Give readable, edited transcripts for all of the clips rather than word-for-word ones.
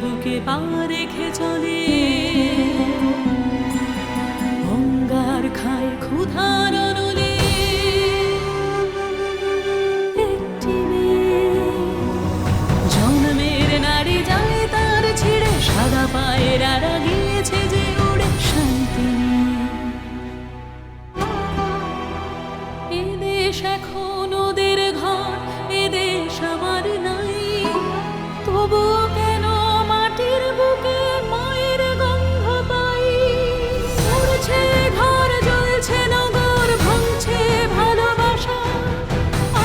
বুকে পা রেখে চলে, অঙ্গার খায় ক্ষুধার অনলে। একটি মেয়ে জন্মের নারী যায় তার ছিঁড়ে, সাদা পায়রারা গিয়েছে যে উড়ে শান্তি নিয়ে। এদেশ এখন ওদের ঘর, এদেশ আমার নাই, তবুও কেন মাটির বুকে মায়ের গন্ধ পাই। উড়ছে ঘর, জ্বলছে নগর, ভাঙছে ভালোবাসা,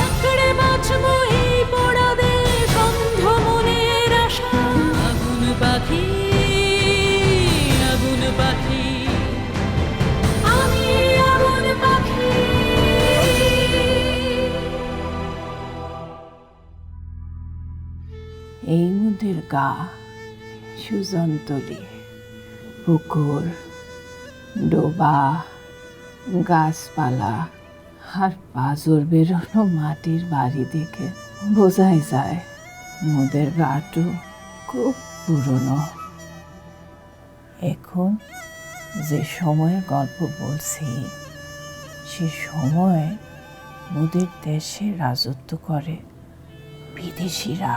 আঁকড়ে বাঁচবো এই পোড়া দেশ, অন্ধ মনের আশা। আগুন পাখি, আগুন পাখি, আমি আগুন পাখি। এই মুদের গা, সুজনতলি, পুকুর, ডোবা, গাছপালা আর পাঁজর বেরোনো মাটির বাড়ি দেখে বোঝাই যায় মুদের গাটো খুব পুরনো। এখন যে সময়ের গল্প বলছি, সে সময় মুদের দেশে রাজত্ব করে বিদেশিরা।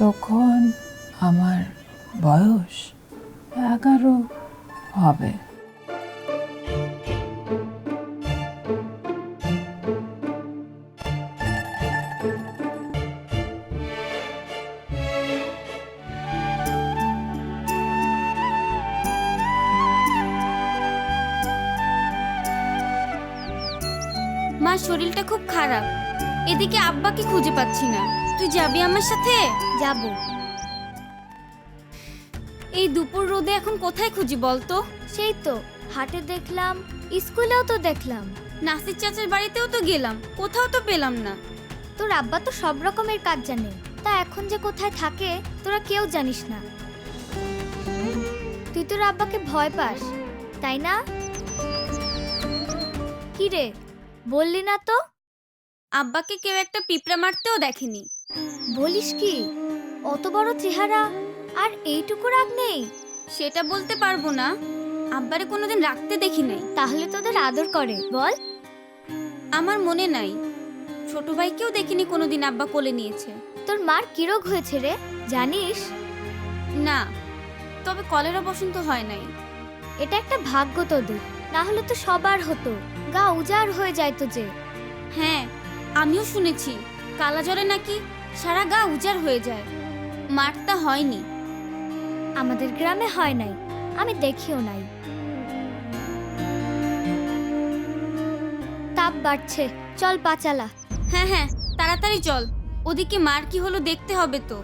তখন আমার বয়স 11 হবে। মার শরীরটা খুব খারাপ, এদিকে আব্বাকে খুঁজে পাচ্ছি না। তুই যাবি আমার সাথে? যাব। এই দুপুর রোদে এখন কোথায় খুঁজি বলতো? সেই তো হাটে দেখলাম, স্কুলেও তো দেখলাম, নাসির চাচার বাড়িতেও তো গেলাম, কোথাও তো পেলাম না। তোর আব্বা তো সব রকমের কাজ জানে, তা এখন যে কোথায় থাকে তোরা কেউ জানিস না। তুই তোর আব্বাকে ভয় পাস, তাই না? কি রে, বললি না তো? আব্বাকে কেউ একটা পিঁপড়া মারতেও দেখেনি। বলিস কি? অত বড় চেহারা আর এইটুকু রাগ নেই? সেটা বলতে পারবো না, আব্বারে কোনোদিন রাখতে দেখি নাই। তাহলে তোদের আদর করে বল? আমার মনে নাই, ছোট ভাইকেও দেখিনি কোনোদিন আব্বা কোলে নিয়েছে। তোর মার কি রোগ হয়েছে রে, জানিস? না, তবে কলেরা বসন্ত হয় নাই। এটা একটা ভাগ্য তোদের, না হলে তো সবার হতো, গা উজাড় হয়ে যায় তো যে। হ্যাঁ, আমিও শুনেছি কালা জ্বরে নাকি সারা গা উজাড় হয়ে যায়। মারটা হয়নি। আমাদের গ্রামে হয় নাই, আমি দেখিও নাই। তাপ বাড়ছে, চল পা চালা। হ্যাঁ হ্যাঁ, তাড়াতাড়ি চল, ওদিকে মার কি হলো দেখতে হবে তো।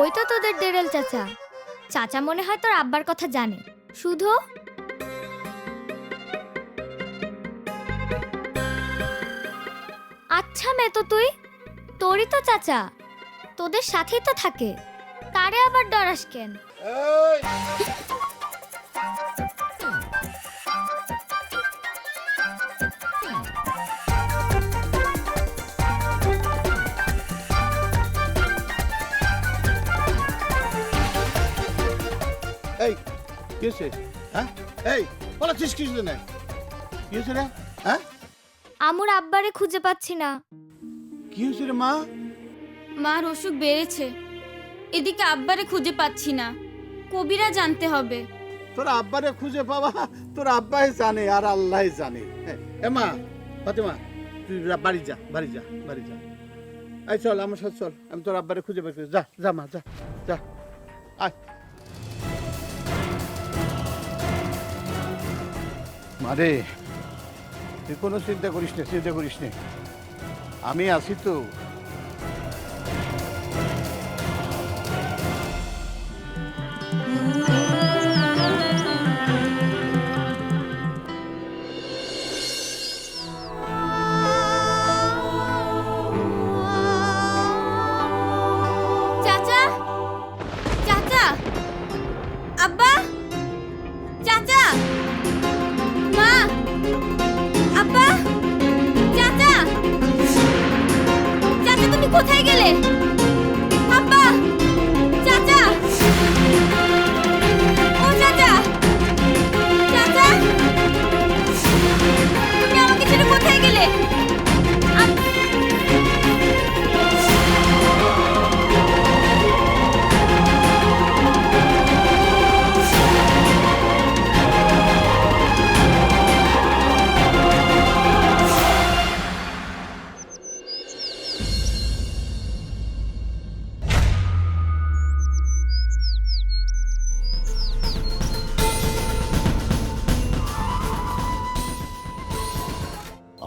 ওই তো তোদের ডেরেল চাচা। চাচা মনে হয় তোর আব্বার কথা জানে শুধু। আচ্ছা মে তো তুই, তোরই তো চাচা, তোদের সাথেই তো থাকে, তারে আবার ডরাস কেন? এই কি হয়েছে? হ্যাঁ, এই বলাচ্ছিস কি না? কি হয়েছে রে? হ্যাঁ, আমুর আব্বারে খুঁজে পাচ্ছি না। কি হয়েছে রে মা? মার অসুখ বেড়েছে, এদিকে আব্বারে খুঁজে পাচ্ছি না, কবিরা জানতে হবে। তোর আব্বারে খুঁজে পাবা তোর আব্বাই জানে আর আল্লাহ জানে। এ মা, ফাতেমা, তুই বাড়ি যা, বাড়ি যা, বাড়ি যা। এই চল আমার সাথে চল, আমি তোর আব্বারে খুঁজে বের করি। যা যা মা, যা যা, আয়। মারে, তুই কোনো চিন্তা করিস না, চিন্তা করিস না, আমি আছি তো। চাচা, চাচা, আব্বা, চাচা। গেলে? আব্বা, চাচা, ও চাচা, চাচা, তুমি আমাকে ছেড়ে কোথায় গেলে?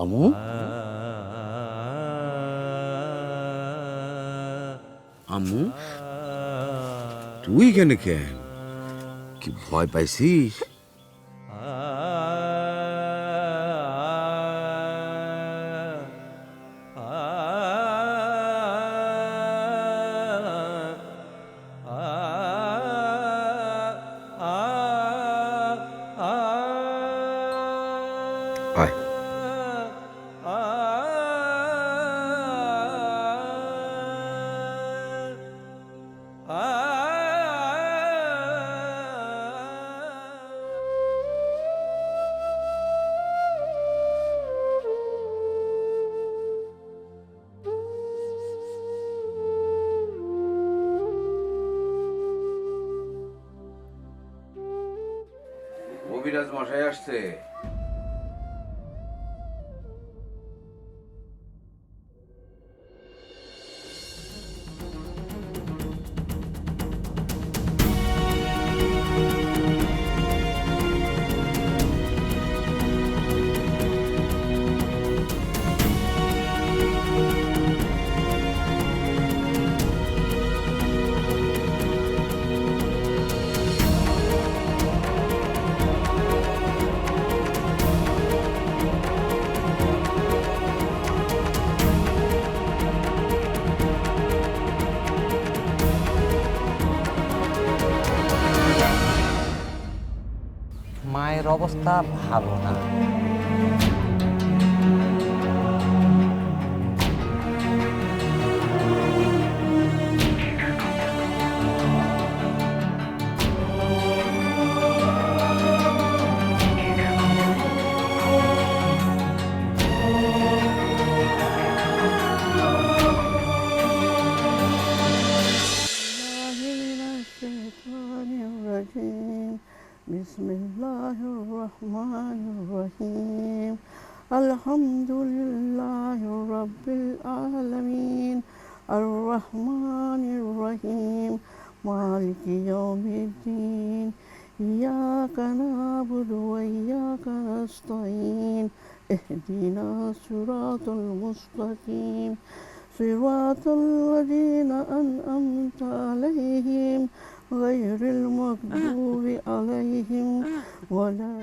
আমু আম্মু তুই কেন কেন কি ভয় পাইছিস? আয় কবিরাজ মশাই আসছে। মায়ের অবস্থা ভালো না। बिस्मिल्लाहिर्रहमानिर्रहीम अल्हम्दुलिल्लाहि रब्बिल आलमीन अर्रहमानिर्रहीम मालिकि यौमिद्दीन इय्याका नअबुदु व इय्याका नस्तईन इहदिना सिरातल मुस्तकीम सिरातल लज़ीना अनअमता अलैहिम غير المغضوب عليهم ولا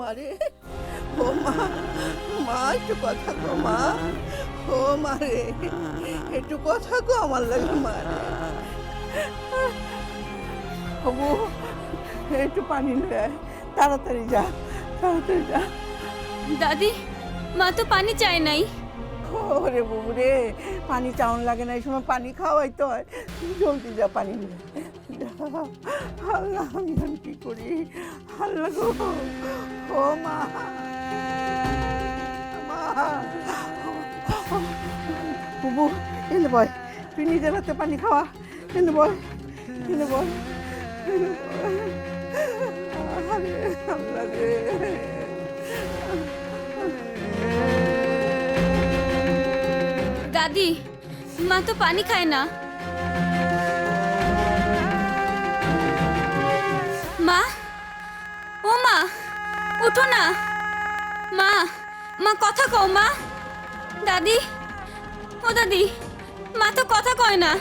মারে ও মা, মা একটু কথা কো মা, ও মারে একটু কথা কো আমার লাগে মারে। বাবু একটু পানি নিয়ে আয়, তাড়াতাড়ি যা, তাড়াতাড়ি যা। দাদি, মা তো পানি চায় নাই। ওরে বাবু রে, পানি চাউন লাগে না, এই সময় পানি খাওয়াইতে হয়, জলদি যা পানি নিয়ে যা। আল্লাহ আমি এখন কি করি, আল্লাহ গো, ও মা, মা, বাবু এনে বয়, তুই নিজের হাতে পানি খাওয়া, এনে বয়, এনে বয়, এনে বয়। আরে আল্লাহ রে। দাদি, মা তো পানি খায় না। মা, ও মা, উঠো না। মা, মা কথা কও মা। দাদি, ও দাদি, মা তো কথা কয় না।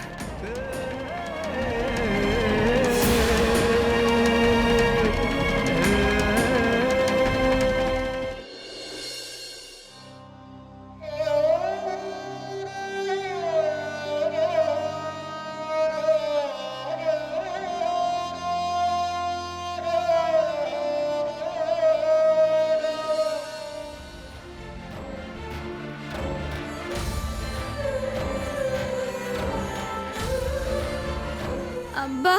আব্বা,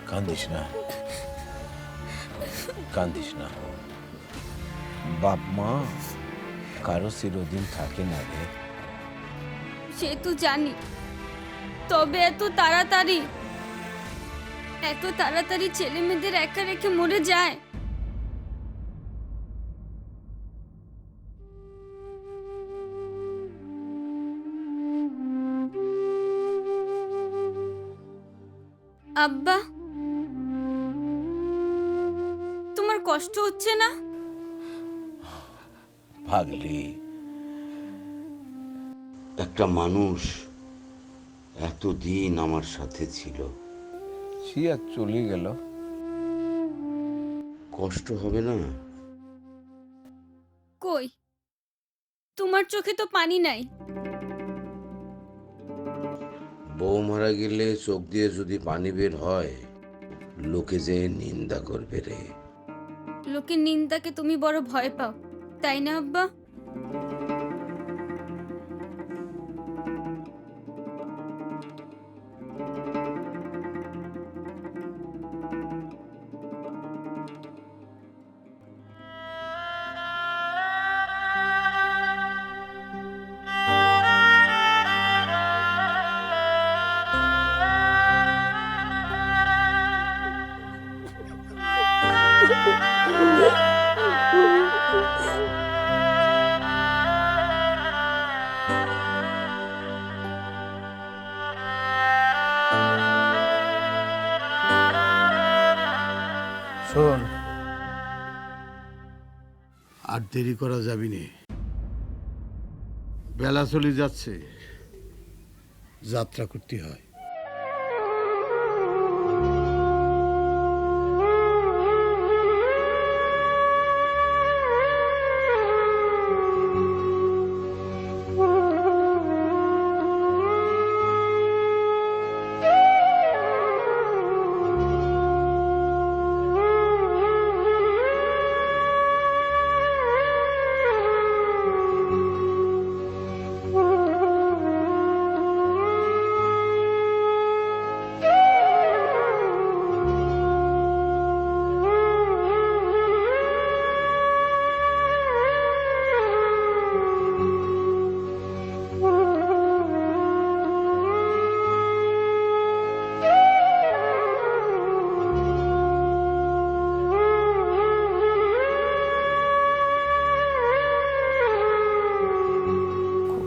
কান্দিস না, কান্দিস না। বাপ মা কারো চিরদিন থাকে না রে। সে তো জানি, তবে এত তাড়াতাড়ি ছেলে মেয়েদের একা রেখে মরে যায়। আব্বা, তোমার কষ্ট হচ্ছে না? ভাগলি, একটা মানুষ এতদিন আমার সাথে ছিল, সে আর চলে গেল। কষ্ট হবে না? কই, তোমার চোখে তো পানি নাই। বউ মারা গেলে চোখ দিয়ে যদি পানি বের হয়, লোকে যে নিন্দা করবে রে। লোকের নিন্দাকে তুমি বড় ভয় পাও, তাই না আব্বা? শোন, আর দেরি করা যাবি না। বেলা চলে যাচ্ছে, যাত্রা করতে হয়।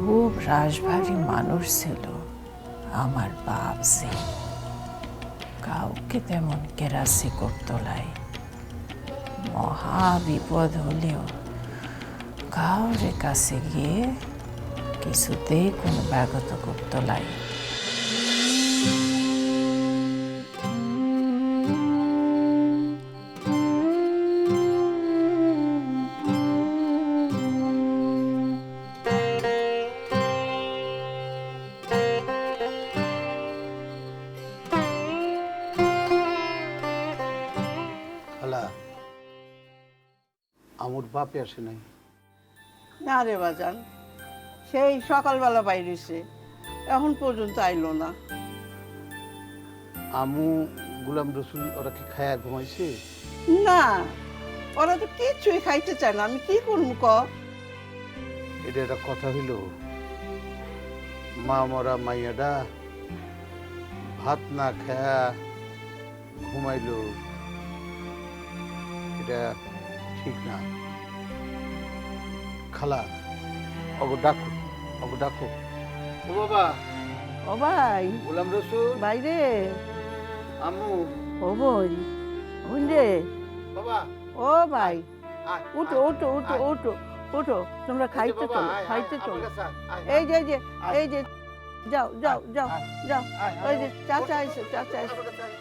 খুব রাশভারী মানুষ ছিল আমার বাপ যে, কাউকে তেমন কেরাসি করতো লাই। মহা বিপদ হলেও কাউরে কাছে গিয়ে কিছুতেই কোনো ব্যাগত করতো লাই। আমার বাপে আসে নাই। না রে বাজান, সেই সকালবেলা বাইরেছে, এখন পর্যন্ত আইলো না। আমু, গুলাম রসুল ওরা কি খায়া ঘুমাইছে? না, ওরা তো কিছুই খাইতে চায় না। আমি কি করবো ক? এটা একটা কথা হইল? মা মরা মাইয়াডা ভাত না খায়া ঘুমাইলো, এটা ঠিক না। খালা অগো ডাকো, অগো ডাকো। ও বাবা, ও ভাই, গোলাম রসুল, বাইরে আম্মু, ও বোন, বোন রে, বাবা ও ভাই, আয়, উঠো আয়, উঠো উঠো আয়। উঠো উঠো, তোমরা খাইতে বাবা, চলো, আয়, আয়, খাইতে আমার চলো। কাছে আয়, আয়, এই যে আয়। এই যে যাও যাও যাও আয়, যাও, আয়, ওই আয়, যে ওঠ, চাচা ওঠ, আইসে, চাচা আইসে। আমার কাছে আয়।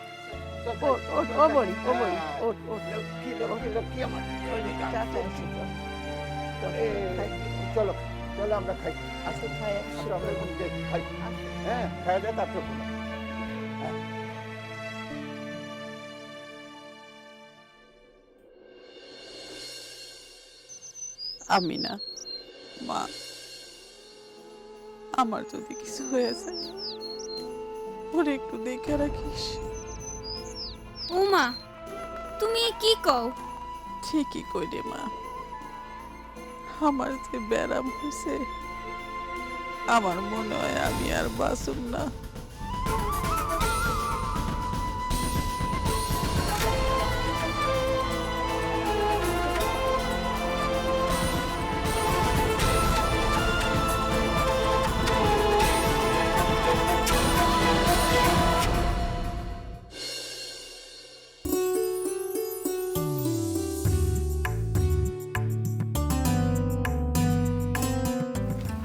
চল, ওঠ ওঠ, ও বড়ি, ও বড়ি, হ্যাঁ। ওঠ ওঠ, লক্ষ্মী, লক্ষ্মী, লক্ষ্মী আমার। ওই যে চাচা আইসে, চল, চল, এই, খাই, চলো চলো আমরা খাই। আসো খাই, আসো, আমরা এখন যাই, খাই। হ্যাঁ, খাই দেয় তারপর বলো। আমি না মা, আমার যদি কিছু হয়ে যায় ওরে একটু দেখে রাখিস। ও মা, তুমি এ কি কও? ঠিকই কই রে মা, আমার যে ব্যারাম হয়েছে আমার মনে হয় আমি আর বাঁচুম না।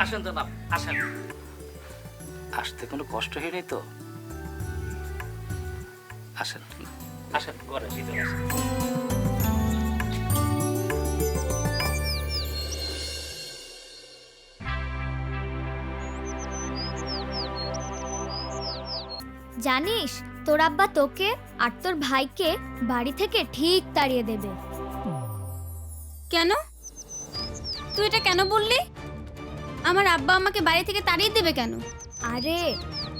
আসেন তো না, আসেন। আসতে কোনো কষ্ট হয়নি তো? আসেন আসেন, ঘরে ভিতরে আসেন। জানিস তোর আব্বা তোকে আর তোর ভাইকে বাড়ি থেকে ঠিক তাড়িয়ে দেবে। কেন? তুই এটা কেন বললি? আমার আব্বা আমাকে বাড়ি থেকে তাড়িয়ে দেবে কেন? আরে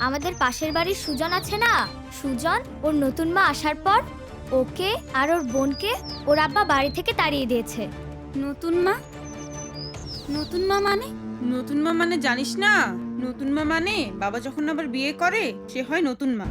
আমাদের পাশের বাড়ির সুজন আছে না, সুজন ওর নতুন মা আসার পর ওকে আর ওর বোনকে ওর আব্বা বাড়ি থেকে তাড়িয়ে দিয়েছে। নতুন মা? নতুন মা মানে? নতুন মা মানে জানিস না? নতুন মা মানে বাবা যখন আবার বিয়ে করে সে হয় নতুন মা।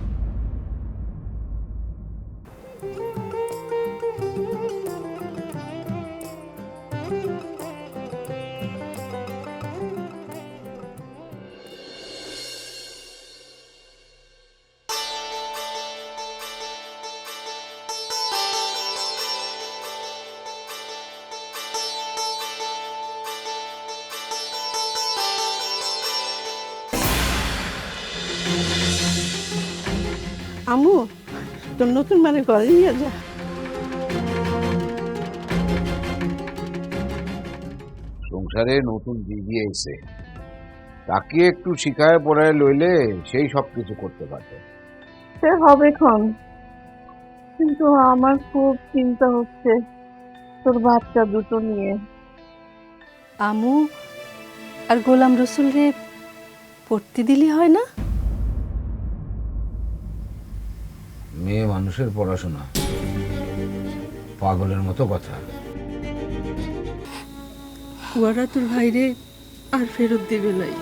আমু, তোর নতুন মানে ঘরে নিয়ে যা। সংসারে নতুন দিদি এসে তাকে একটু শিখায় পড়ায় লইলে সেই সব কিছু করতে পারবে। সে হবে ক্ষণ, কিন্তু আমার খুব চিন্তা হচ্ছে তোর বাচ্চা দুটো নিয়ে। আমু আর গোলাম রসুল রে পড়তে দিলি হয় না? মেয়ে মানুষের পড়াশোনা পাগলের মতো কথা। কুয়ারা তোর ভাইরে আর ফেরত দেবে নাই,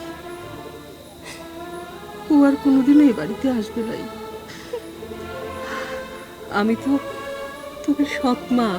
ও আর কোনোদিনও এই বাড়িতে আসবে নাই। আমি তো তোকে সৎ মা,